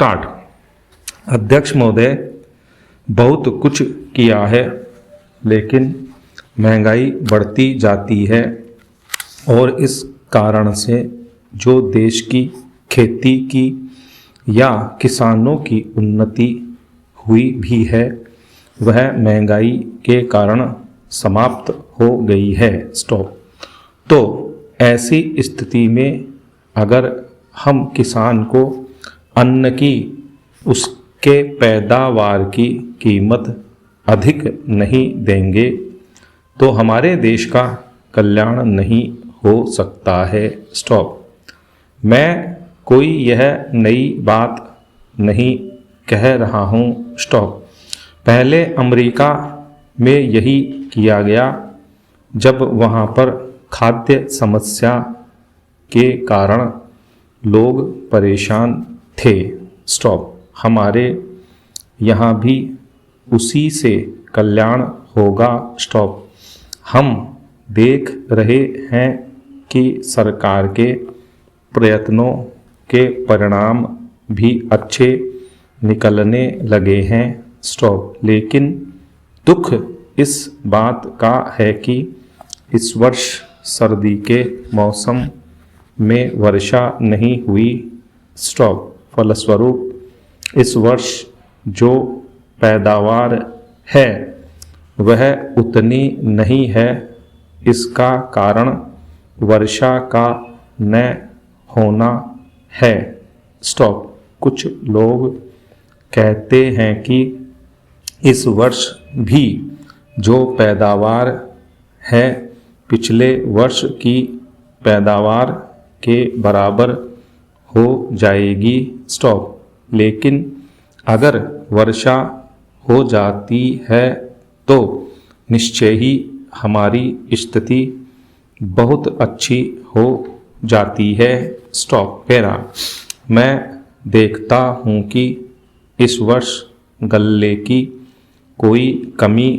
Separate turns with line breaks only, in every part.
Start. अध्यक्ष महोदय, बहुत कुछ किया है लेकिन महंगाई बढ़ती जाती है और इस कारण से जो देश की खेती की या किसानों की उन्नति हुई भी है वह महंगाई के कारण समाप्त हो गई है। स्टॉप। तो ऐसी स्थिति में अगर हम किसान को अन्न की उसके पैदावार की कीमत अधिक नहीं देंगे तो हमारे देश का कल्याण नहीं हो सकता है। स्टॉप। मैं कोई यह नई बात नहीं कह रहा हूँ। स्टॉप। पहले अमेरिका में यही किया गया जब वहाँ पर खाद्य समस्या के कारण लोग परेशान थे। स्टॉप। हमारे यहाँ भी उसी से कल्याण होगा। स्टॉप। हम देख रहे हैं कि सरकार के प्रयत्नों के परिणाम भी अच्छे निकलने लगे हैं। स्टॉप। लेकिन दुख इस बात का है कि इस वर्ष सर्दी के मौसम में वर्षा नहीं हुई। स्टॉप। फलस्वरूप इस वर्ष जो पैदावार है वह उतनी नहीं है। इसका कारण वर्षा का न होना है। स्टॉप। कुछ लोग कहते हैं कि इस वर्ष भी जो पैदावार है पिछले वर्ष की पैदावार के बराबर हो जाएगी। स्टॉप। लेकिन अगर वर्षा हो जाती है तो निश्चय ही हमारी स्थिति बहुत अच्छी हो जाती है। स्टॉप। पैरा। मैं देखता हूँ कि इस वर्ष गल्ले की कोई कमी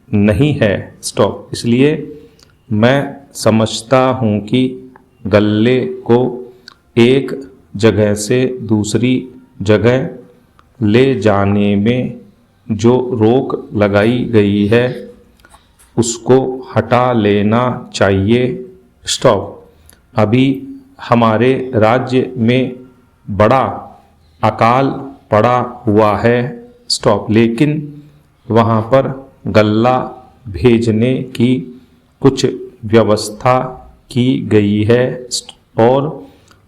नहीं है। स्टॉप। इसलिए मैं समझता हूँ कि गल्ले को एक जगह से दूसरी जगह ले जाने में जो रोक लगाई गई है उसको हटा लेना चाहिए। स्टॉप। अभी हमारे राज्य में बड़ा अकाल पड़ा हुआ है। स्टॉप। लेकिन वहाँ पर गल्ला भेजने की कुछ व्यवस्था की गई है और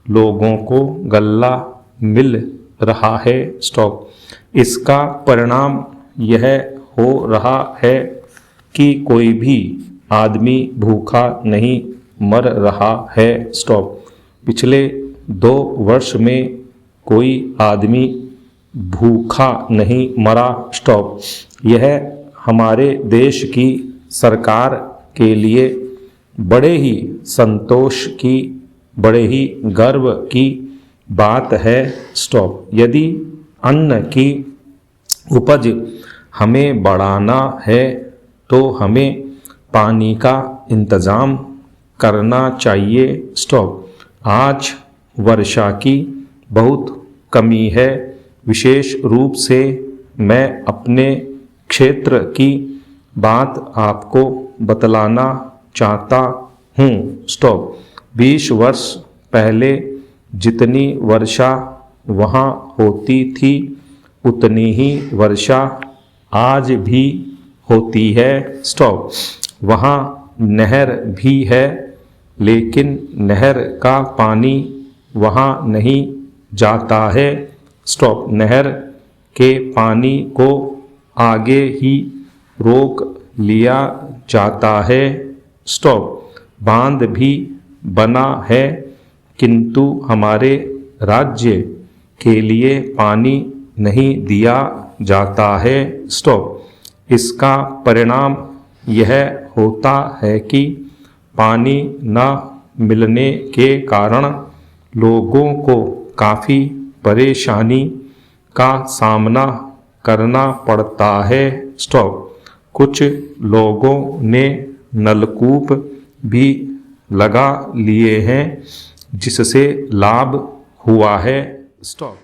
लोगों को गल्ला मिल रहा है। स्टॉप। इसका परिणाम यह हो रहा है कि कोई भी आदमी भूखा नहीं मर रहा है। स्टॉप। पिछले 2 वर्ष में कोई आदमी भूखा नहीं मरा। स्टॉप। यह हमारे देश की सरकार के लिए बड़े ही संतोष की, बड़े ही गर्व की बात है। स्टॉप। यदि अन्न की उपज हमें बढ़ाना है तो हमें पानी का इंतज़ाम करना चाहिए। स्टॉप। आज वर्षा की बहुत कमी है। विशेष रूप से मैं अपने क्षेत्र की बात आपको बतलाना चाहता हूँ। स्टॉप। 20 वर्ष पहले जितनी वर्षा वहाँ होती थी उतनी ही वर्षा आज भी होती है। स्टॉप। वहाँ नहर भी है लेकिन नहर का पानी वहाँ नहीं जाता है। स्टॉप। नहर के पानी को आगे ही रोक लिया जाता है। स्टॉप। बांध भी बना है किंतु हमारे राज्य के लिए पानी नहीं दिया जाता है। स्टॉप। इसका परिणाम यह होता है कि पानी न मिलने के कारण लोगों को काफ़ी परेशानी का सामना करना पड़ता है। स्टॉप। कुछ लोगों ने नलकूप भी लगा लिए हैं जिससे लाभ हुआ है। स्टॉप।